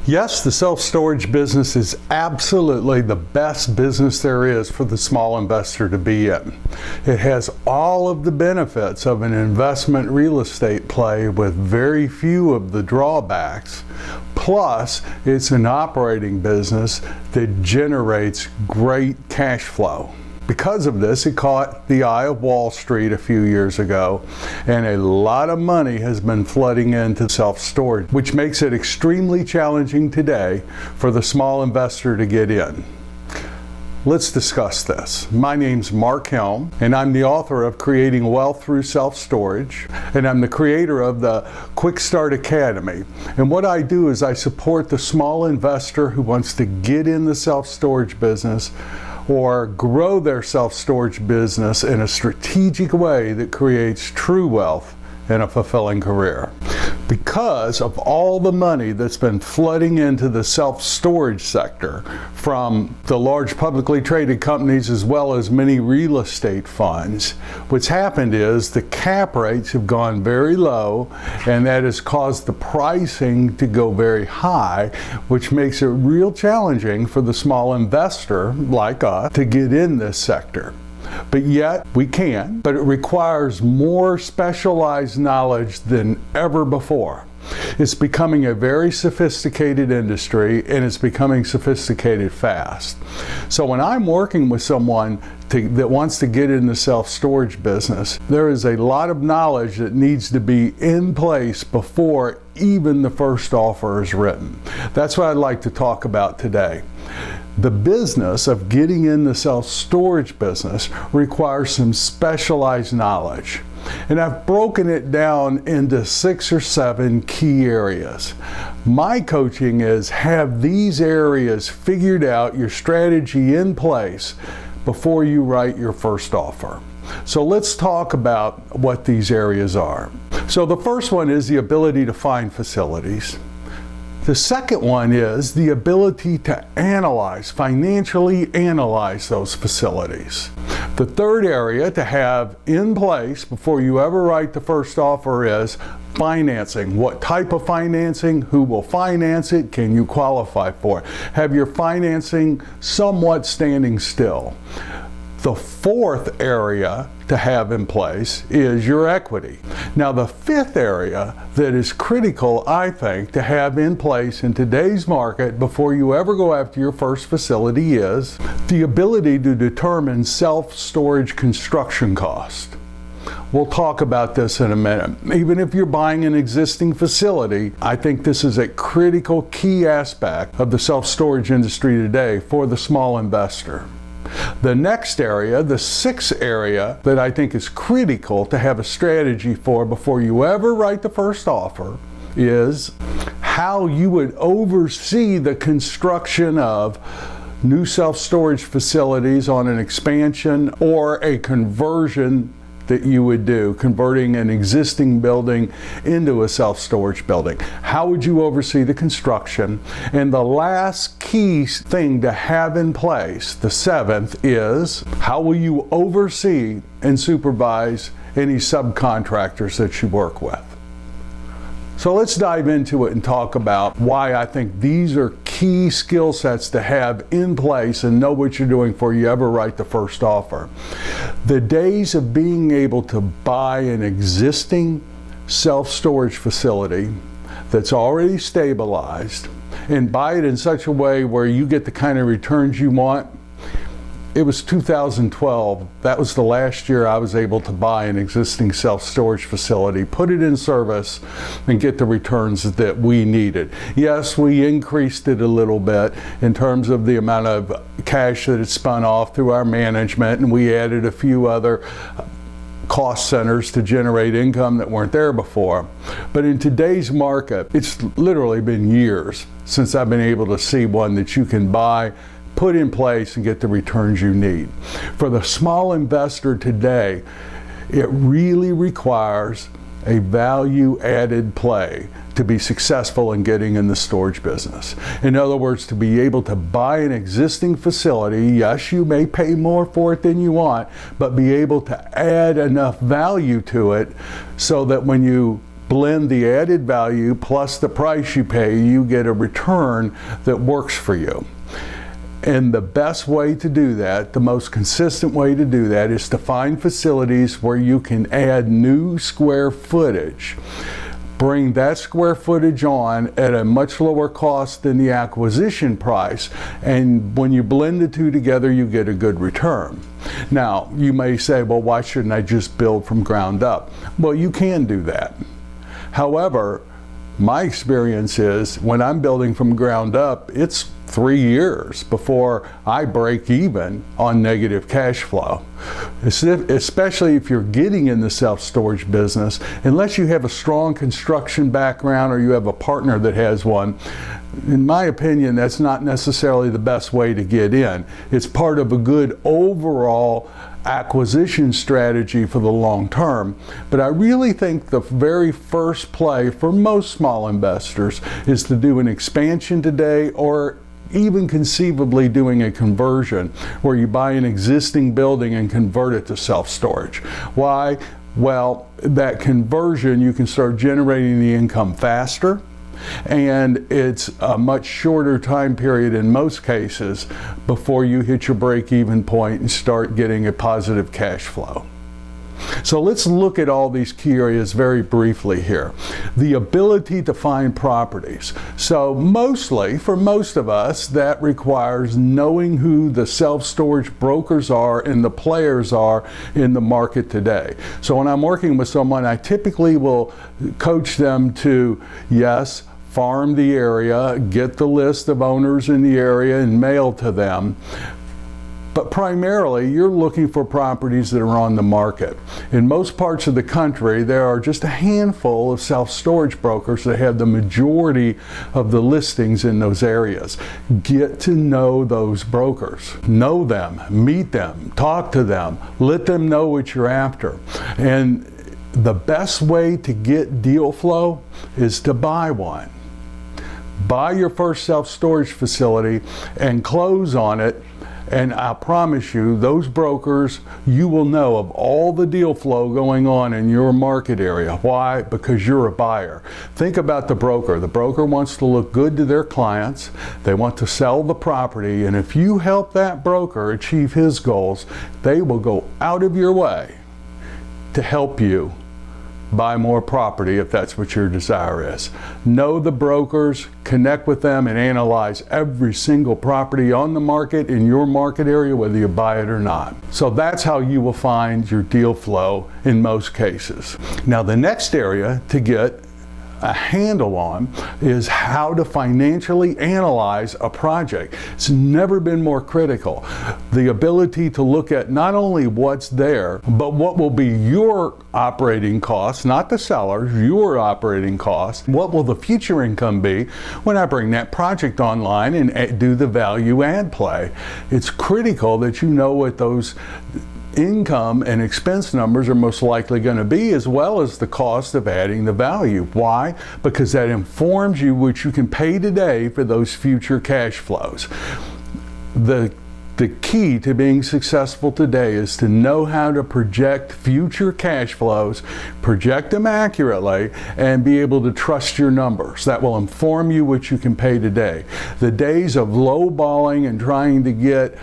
Yes, the self-storage business is absolutely the best business there is for the small investor to be in. It has all of the benefits of an investment real estate play with very few of the drawbacks. Plus, it's an operating business that generates great cash flow. Because of this, it caught the eye of Wall Street a few years ago, and a lot of money has been flooding into self-storage, which makes it extremely challenging today for the small investor to get in. Let's discuss this. My name's Mark Helm, and I'm the author of Creating Wealth Through Self-Storage, and I'm the creator of the Quick Start Academy. And what I do is I support the small investor who wants to get in the self-storage business or grow their self-storage business in a strategic way that creates true wealth and a fulfilling career. Because of all the money that's been flooding into the self-storage sector from the large publicly traded companies as well as many real estate funds, what's happened is the cap rates have gone very low, and that has caused the pricing to go very high, which makes it real challenging for the small investor like us to get in this sector. But yet we can, but it requires more specialized knowledge than ever before. It's becoming a very sophisticated industry, and it's becoming sophisticated fast. So when I'm working with someone that wants to get in the self-storage business, there is a lot of knowledge that needs to be in place before even the first offer is written. That's what I'd like to talk about today. The business of getting in the self-storage business requires some specialized knowledge. And I've broken it down into 6 or 7 key areas. My coaching is have these areas figured out, your strategy in place before you write your first offer. So let's talk about what these areas are. So the first one is the ability to find facilities. The second one is the ability to financially analyze those facilities. The third area to have in place before you ever write the first offer is financing. What type of financing? Who will finance it? Can you qualify for it? Have your financing somewhat standing still. The fourth area to have in place is your equity. Now, the fifth area that is critical, I think, to have in place in today's market before you ever go after your first facility is the ability to determine self-storage construction cost. We'll talk about this in a minute. Even if you're buying an existing facility, I think this is a critical key aspect of the self-storage industry today for the small investor. The next area, the sixth area that I think is critical to have a strategy for before you ever write the first offer is how you would oversee the construction of new self-storage facilities on an expansion or a conversion that you would do, converting an existing building into a self-storage building. How would you oversee the construction? And the last key thing to have in place, the seventh, is how will you oversee and supervise any subcontractors that you work with? So let's dive into it and talk about why I think these are key skill sets to have in place and know what you're doing before you ever write the first offer. The days of being able to buy an existing self-storage facility that's already stabilized and buy it in such a way where you get the kind of returns you want. It was 2012. That was the last year I was able to buy an existing self-storage facility, put it in service, and get the returns that we needed. Yes, we increased it a little bit in terms of the amount of cash that it spun off through our management, and we added a few other cost centers to generate income that weren't there before. But in today's market, it's literally been years since I've been able to see one that you can buy, put in place, and get the returns you need. For the small investor today, it really requires a value-added play to be successful in getting in the storage business. In other words, to be able to buy an existing facility, yes, you may pay more for it than you want, but be able to add enough value to it so that when you blend the added value plus the price you pay, you get a return that works for you. And the best way to do that, the most consistent way to do that, is to find facilities where you can add new square footage. Bring that square footage on at a much lower cost than the acquisition price, and when you blend the two together, you get a good return. Now, you may say, well, why shouldn't I just build from ground up? Well, you can do that. However, my experience is when I'm building from ground up, it's 3 years before I break even on negative cash flow. Especially if you're getting in the self-storage business, unless you have a strong construction background or you have a partner that has one, in my opinion, that's not necessarily the best way to get in. It's part of a good overall acquisition strategy for the long term. But I really think the very first play for most small investors is to do an expansion today, or even conceivably doing a conversion where you buy an existing building and convert it to self-storage. Why? Well, that conversion, you can start generating the income faster, and it's a much shorter time period in most cases before you hit your break-even point and start getting a positive cash flow. So let's look at all these key areas very briefly here. The ability to find properties. So mostly, for most of us, that requires knowing who the self-storage brokers are and the players are in the market today. So when I'm working with someone, I typically will coach them to, yes, farm the area, get the list of owners in the area and mail to them. But primarily, you're looking for properties that are on the market. In most parts of the country, there are just a handful of self-storage brokers that have the majority of the listings in those areas. Get to know those brokers. Know them, meet them, talk to them, let them know what you're after. And the best way to get deal flow is to buy one. Buy your first self-storage facility and close on it. And I promise you, those brokers, you will know of all the deal flow going on in your market area. Why? Because you're a buyer. Think about the broker. The broker wants to look good to their clients. They want to sell the property. And if you help that broker achieve his goals, they will go out of your way to help you buy more property if that's what your desire is. Know the brokers, connect with them, and analyze every single property on the market in your market area, whether you buy it or not. So that's how you will find your deal flow in most cases. Now, the next area to get a handle on is how to financially analyze a project. It's never been more critical. The ability to look at not only what's there, but what will be your operating costs, not the seller's, your operating costs. What will the future income be when I bring that project online and do the value add play? It's critical that you know what those income and expense numbers are most likely going to be, as well as the cost of adding the value. Why? Because that informs you what you can pay today for those future cash flows. The key to being successful today is to know how to project future cash flows, project them accurately, and be able to trust your numbers. That will inform you what you can pay today. The days of lowballing and trying to get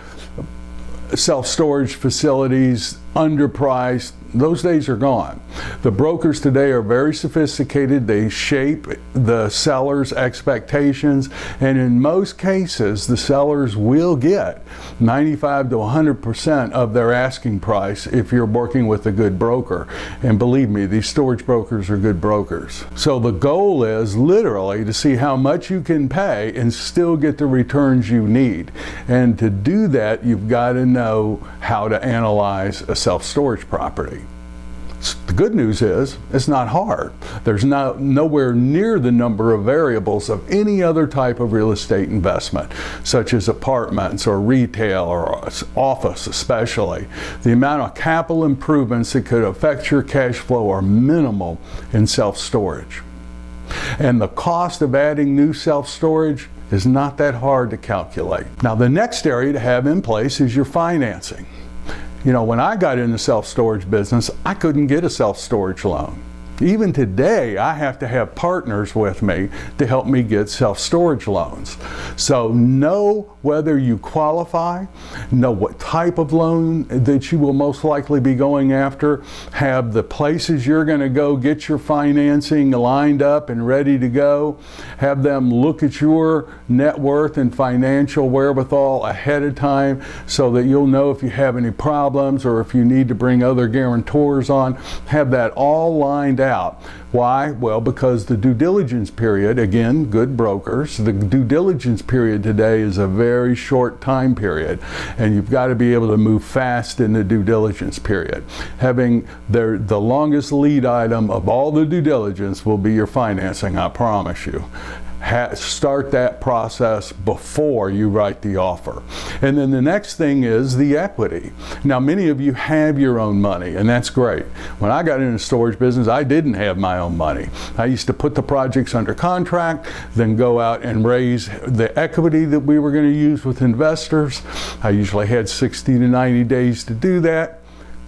self-storage facilities underpriced, those days are gone. The brokers today are very sophisticated. They shape the seller's expectations, and in most cases, the sellers will get 95 to 100% of their asking price if you're working with a good broker. And believe me, these storage brokers are good brokers. So the goal is literally to see how much you can pay and still get the returns you need. And to do that, you've got to know how to analyze a self-storage property. The good news is it's not hard. There's nowhere near the number of variables of any other type of real estate investment, such as apartments or retail or office especially. The amount of capital improvements that could affect your cash flow are minimal in self-storage. And the cost of adding new self-storage is not that hard to calculate. Now, the next area to have in place is your financing. You know, when I got in the self-storage business, I couldn't get a self-storage loan. Even today, I have to have partners with me to help me get self-storage loans. So know whether you qualify, know what type of loan that you will most likely be going after, have the places you're going to go get your financing lined up and ready to go, have them look at your net worth and financial wherewithal ahead of time so that you'll know if you have any problems or if you need to bring other guarantors on. Have that all lined out. Why? Well, because the due diligence period, again, good brokers, the due diligence period today is a very short time period, and you've got to be able to move fast in the due diligence period. Having the longest lead item of all the due diligence will be your financing, I promise you. Start that process before you write the offer. And then the next thing is the equity. Now, many of you have your own money, and that's great. When I got into the storage business, I didn't have my own money. I used to put the projects under contract, then go out and raise the equity that we were going to use with investors. I usually had 60 to 90 days to do that.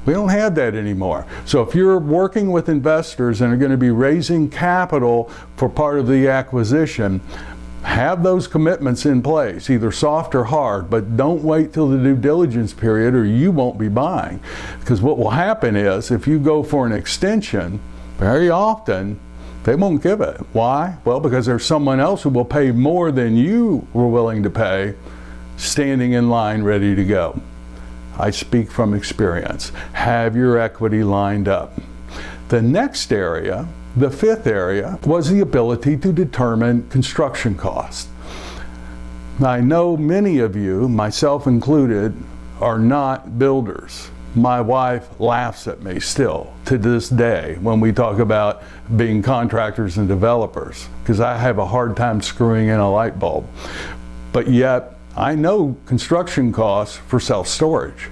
We don't have that anymore. So if you're working with investors and are going to be raising capital for part of the acquisition, have those commitments in place, either soft or hard, but don't wait till the due diligence period or you won't be buying. Because what will happen is if you go for an extension, very often they won't give it. Why? Well, because there's someone else who will pay more than you were willing to pay, standing in line ready to go. I speak from experience. Have your equity lined up. The next area, the fifth area, was the ability to determine construction costs. Now, I know many of you, myself included, are not builders. My wife laughs at me still to this day when we talk about being contractors and developers, because I have a hard time screwing in a light bulb. But yet, I know construction costs for self-storage.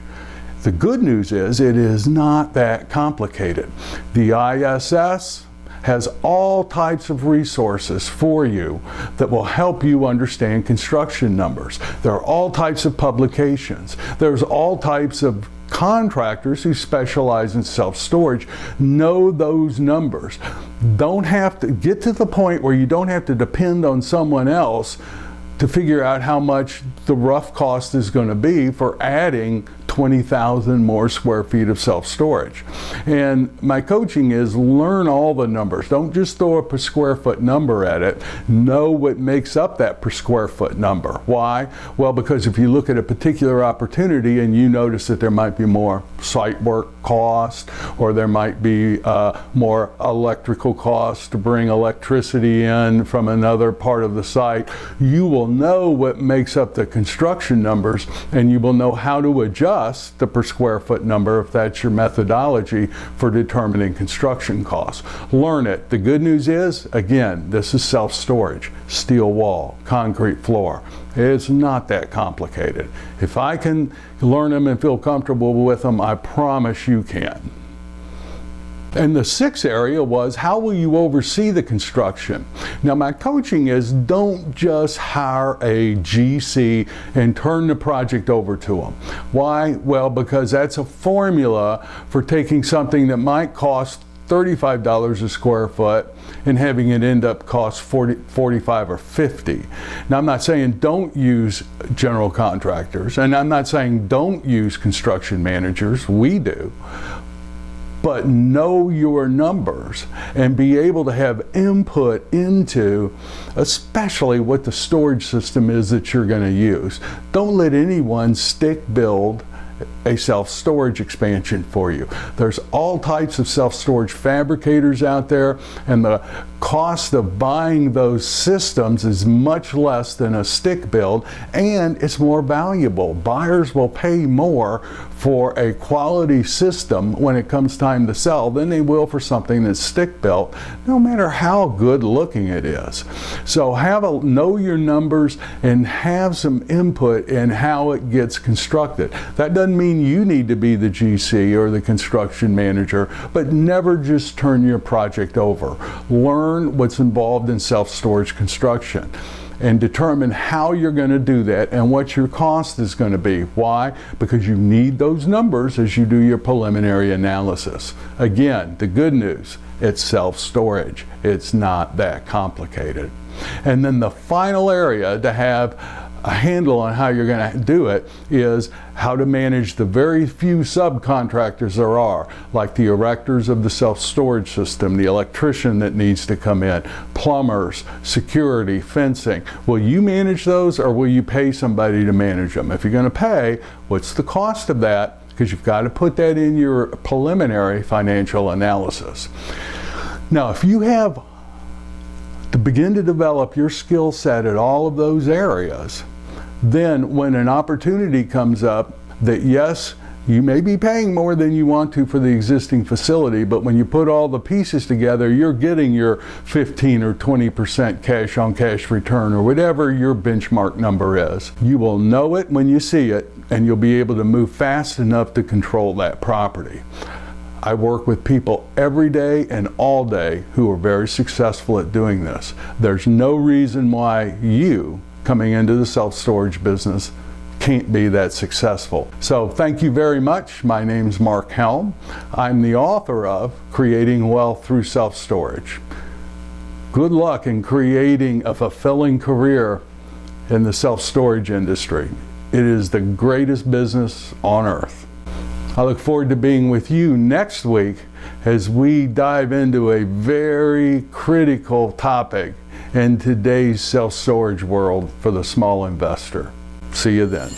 The good news is it is not that complicated. The ISS has all types of resources for you that will help you understand construction numbers. There are all types of publications. There's all types of contractors who specialize in self-storage. Know those numbers. Don't have to get to the point where you don't have to depend on someone else to figure out how much the rough cost is going to be for adding 20,000 more square feet of self-storage. And my coaching is learn all the numbers. Don't just throw a per square foot number at it. Know what makes up that per square foot number. Why? Well, because if you look at a particular opportunity and you notice that there might be more site work cost, or there might be more electrical cost to bring electricity in from another part of the site, you will know what makes up the construction numbers, and you will know how to adjust the per square foot number if that's your methodology for determining construction costs. Learn it. The good news is, again, this is self-storage. Steel wall, concrete floor. It's not that complicated. If I can learn them and feel comfortable with them, I promise you can. And the sixth area was, how will you oversee the construction? Now, my coaching is, don't just hire a GC and turn the project over to them. Why? Well, because that's a formula for taking something that might cost $35 a square foot and having it end up cost 45 or 50. Now, I'm not saying don't use general contractors, and I'm not saying don't use construction managers. We do. But know your numbers and be able to have input into especially what the storage system is that you're going to use. Don't let anyone stick build a self-storage expansion for you. There's all types of self-storage fabricators out there, and the cost of buying those systems is much less than a stick build, and it's more valuable. Buyers will pay more for a quality system when it comes time to sell than they will for something that's stick built, no matter how good looking it is. So know your numbers and have some input in how it gets constructed. That doesn't mean you need to be the GC or the construction manager, but never just turn your project over. Learn what's involved in self-storage construction. and determine how you're going to do that and what your cost is going to be. Why? Because you need those numbers as you do your preliminary analysis. Again, the good news, it's self-storage. It's not that complicated. And then the final area to have a handle on how you're going to do it is how to manage the very few subcontractors there are, like the erectors of the self-storage system, the electrician that needs to come in, plumbers, security, fencing. Will you manage those, or will you pay somebody to manage them? If you're going to pay, what's the cost of that? Because you've got to put that in your preliminary financial analysis. Now, if you have to begin to develop your skill set at all of those areas, then when an opportunity comes up that, yes, you may be paying more than you want to for the existing facility, but when you put all the pieces together, you're getting your 15 or 20% cash on cash return, or whatever your benchmark number is. You will know it when you see it, and you'll be able to move fast enough to control that property. I work with people every day and all day who are very successful at doing this. There's no reason why you, coming into the self-storage business, can't be that successful. So thank you very much. My name's Mark Helm. I'm the author of Creating Wealth Through Self-Storage. Good luck in creating a fulfilling career in the self-storage industry. It is the greatest business on earth. I look forward to being with you next week as we dive into a very critical topic in today's self-storage world for the small investor. See you then.